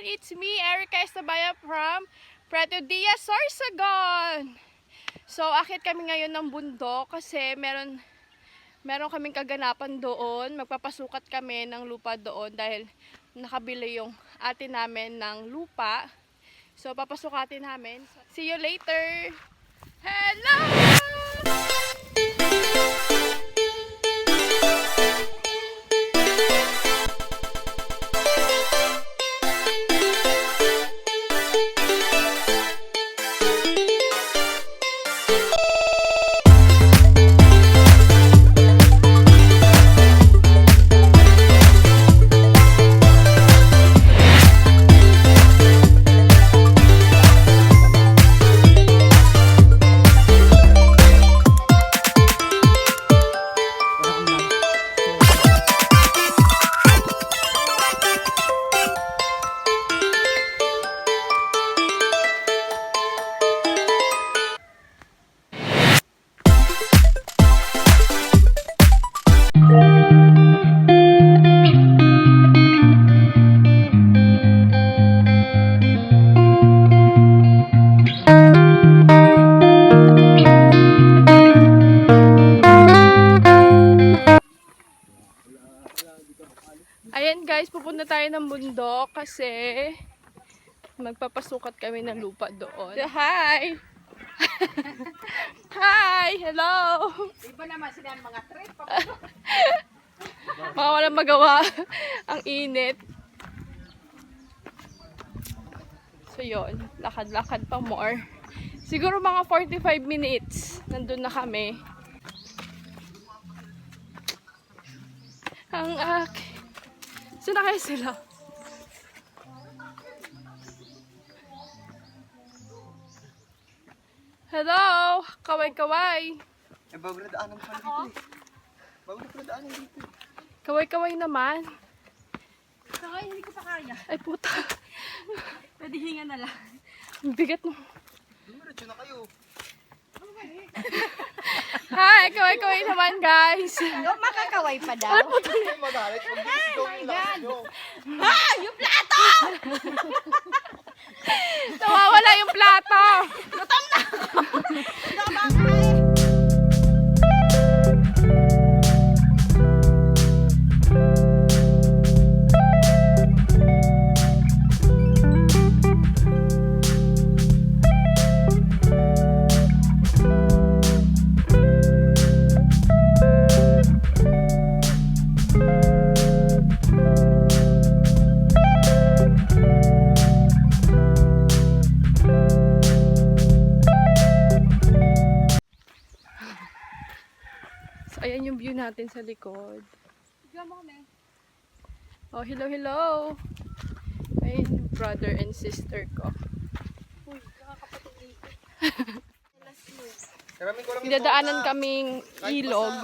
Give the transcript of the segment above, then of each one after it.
It's me, Erica Estabaya from Preto Diaz, Sorsogon. So, akit kami ngayon ng bundok kasi meron kaming kaganapan doon. Magpapasukat kami ng lupa doon dahil nakabili yung ate namin ng lupa. So, papasukatin namin. See you later! Hello! Ayan guys, pupunta tayo ng bundok kasi magpapasukat kami ng lupa doon. Hi! Hi! Hello! Iba naman sila mga trip. Mga walang magawa. Ang init. So yun, lakad-lakad pa more. Siguro mga 45 minutes. Nandun na kami. Ang saan na kayo sila? Hello! Kaway-kaway! Eh, bago na daanan pa dito eh. Bago na daanan dito eh. Kaway-kaway naman. Kaya hindi ko pa kaya. Ay puta. Pwede hinga na lang. Ang bigat mo. Dumiretso na kayo. Hi! Kaway-kaway naman guys. Yung makakaway pa daw. Ay, magalit. Pag-bilis daw yung lakas nyo. Ha! Yung plato! Nawawala yung plato. Gutom na! So, ayan yung view natin sa likod. Bigyan mo kami. Oh, hello, hello. Ayun yung brother and sister ko. Uy, nakakapatid dito. Karamin ko lang yung Dinadaanan sopa. kaming Kahit ilog.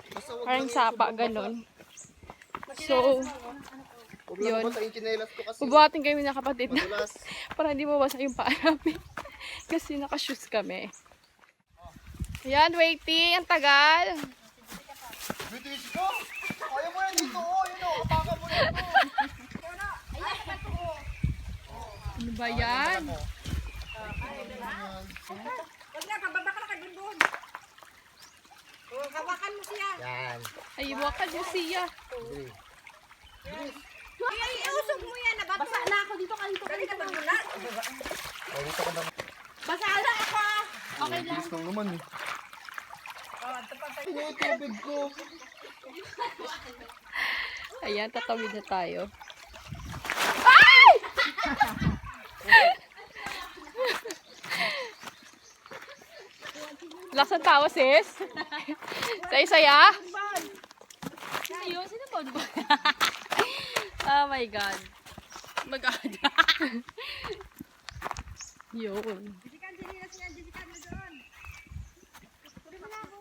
basta wag Parang lang sapa, yung ganun. So, Huwag lang yun. mabasa yung chinelas ko kasi. bubuhatin kami ng kapatid na Madulas. para hindi mabasa yung paa namin. Kasi naka-shoes kami. Ayan, waiting. Ang tagal. Bitis ko! Ayaw mo yan dito oh! Yun o! Apakan mo yan o! Ano ba yan? Huwag na, kababa ka na kagundon. Hawakan mo siya. Yan. Ay, wakan yung siya. Ay, iusog mo yan. Basa na ako dito. Dali ka magulat. Ay, dito ka na. Basa na ako. Okay lang. Bilis lang naman eh. Ano yung tubig ko? Ayan, tatawid na tayo. Lakas ng tawa, sis. Saya-saya. Ayun, sino ba? Oh my God. Mag-ad. Yun. Jessica, Angelina siya. Jessica, na doon. Puri mo na ako.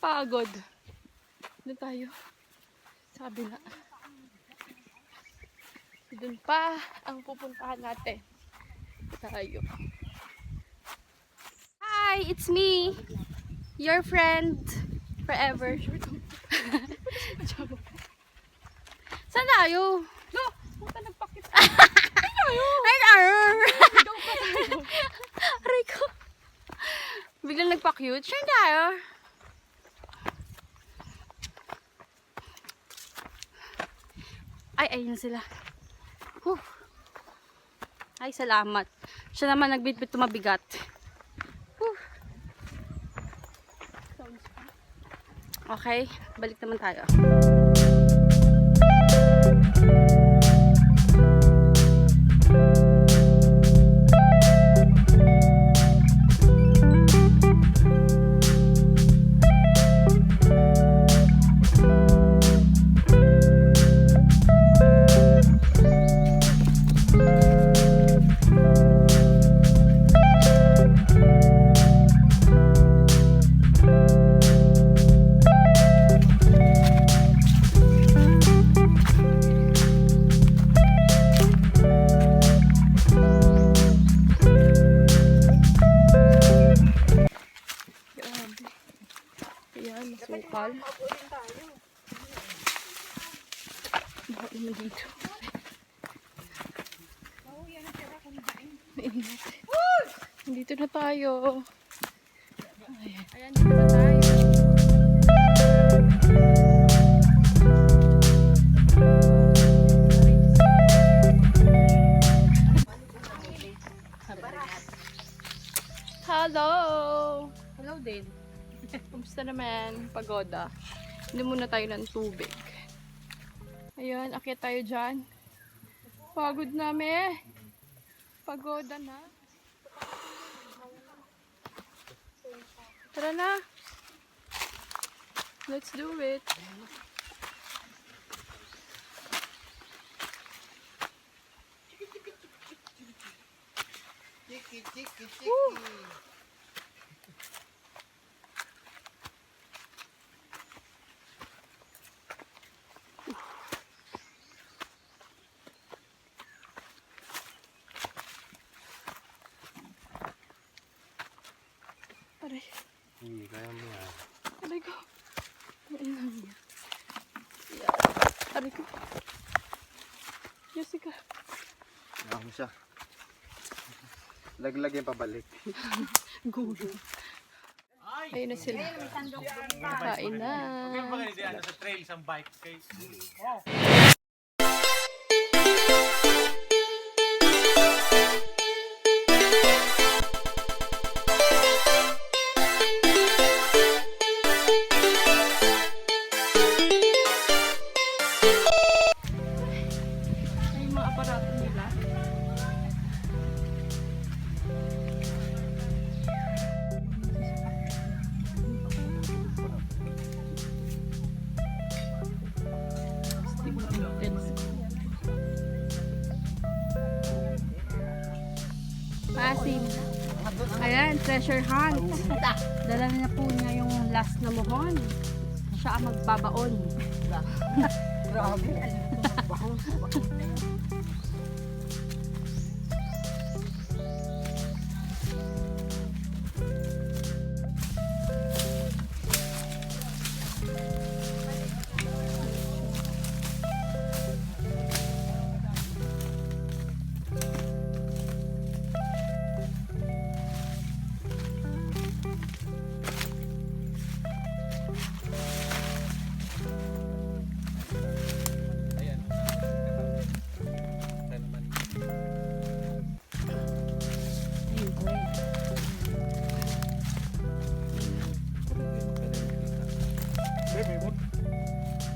Pagod. Doon tayo. Sa kabila. Doon pa ang pupuntahan natin. Tayo. Hi! Hi, it's me. Your friend forever. Saan tayo? No! Puta nagpakit. Ay, aray ko. Biglang nagpa-cute. Saan tayo? Ay, ayun sila. Whew. Ay, salamat. Siya naman nagbitbit tumabigat. Whew. Okay, balik naman tayo. Ayan, masukal. Bakit naman dito? Mainit. Dito na tayo. Ayan, dito na tayo. Hello! Hello din. Kumusta naman? Pagoda. Hindi muna tayo ng tubig. Ayan, akyat tayo dyan. Pagod na, me. Pagoda na. Tara na. Let's do it. Chiki, chiki, chiki. Aray. Hindi, kaya mo yan. Aray ko. Ayan lang yan. Ayan. Aray ko. Jessica. Kaya mo siya. Laglag yung pabalik. Gulo. Ayun na sila. Kain na. Sa trail, sa bike. Okay. Ay, mga aparato nila. Masin. Ayan, treasure hunt. Dala na po niya yung last na mohon. Siya ang magbabaon. Grabe.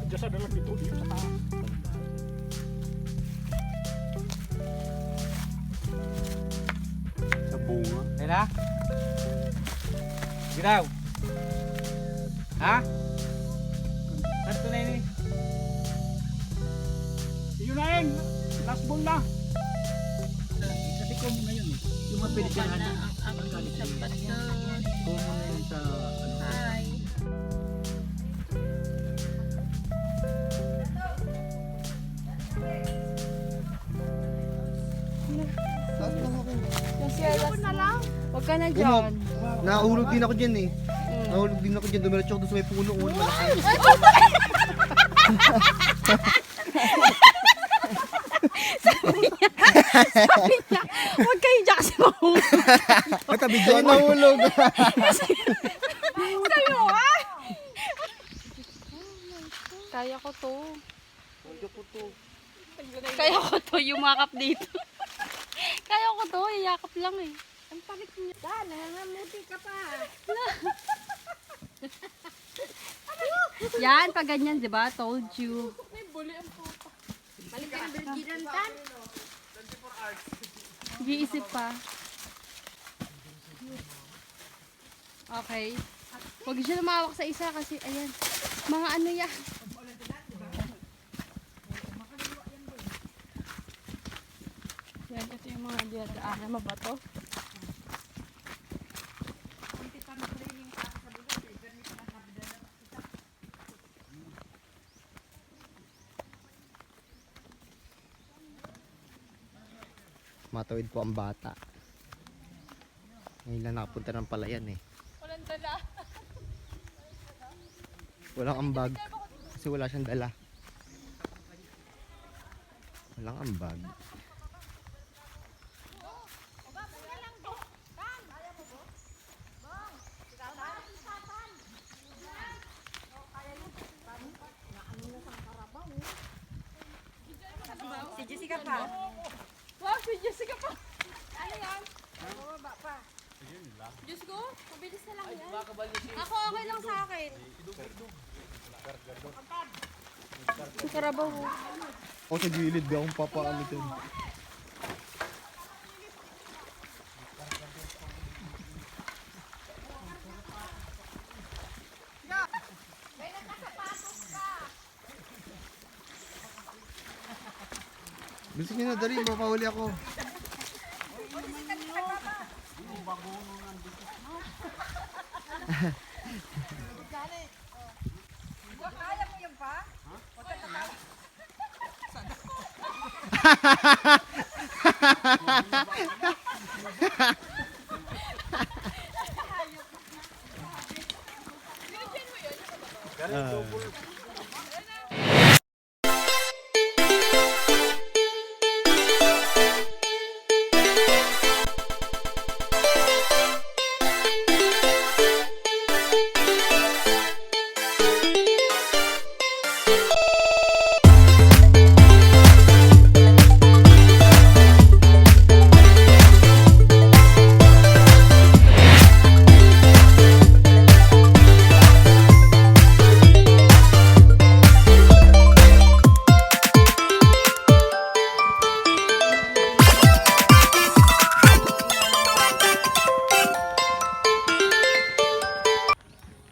Diyos ada lang dito sa taas. Sa bunga. Kaya Giraw. Ha? Kanto na ini. Yun na yun. Last ball na. Kasi common na yun eh. Yung mga pwede dyan. Common na yun sa Yung sierra na lang. Huwag ka na dyan. Nahulog din ako dyan eh. Nahulog din ako dyan. Dumiretso ako doon sa may puno. Malaki. Sabi niya, huwag kayo dyan kasi mahulog. Katabi dyan. Nahulog. Sa'yo, ha? Kaya ko to. Kaya ko to, yumakap dito. Kaya ko to, iyakap lang eh. Ang pakit niya. Nangangamuti ka pa. Yan, pag ganyan, di ba? Told you. Balik ka na Virginan tan. Giisip pa. Okay. Huwag siya lumawak sa isa kasi, ayan. Mga ano yan. Yan, ito yung mga diadaanan. Mabato. Matawid po ang bata. Ngayon lang nakapunta ng palayan eh. Walang dala. Walang ambag. Kasi wala siyang dala. Walang ambag. Si Jessica pa. Wow, si Jessica pa. Ano yan? Baba pa. Diyos ko, mabilis na lang yan. Ako okay lang sa akin. Ang karabaw. O sa gilid ba akong papaano dyan? Bilisan nyo na, dali, mapahuli ako.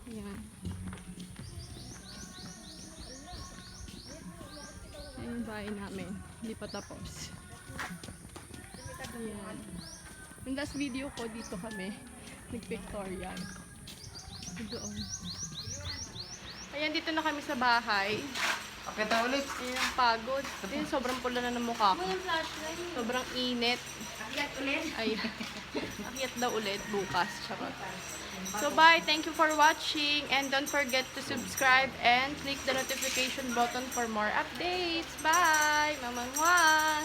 Ayan. Ayan yung bahay namin. Hindi pa tapos. Ayan. Yung last video ko, dito kami. Nag-pictorial. Doon. Ayan, dito na kami sa bahay. Akit na ulit. Ayan, pagod. Ayan, sobrang pula na ng mukha ko. Sobrang init. Akyat ulit. Ay, akyat daw ulit bukas. Charot. So bye, thank you for watching and don't forget to subscribe and click the notification button for more updates. Bye! Mamangwa!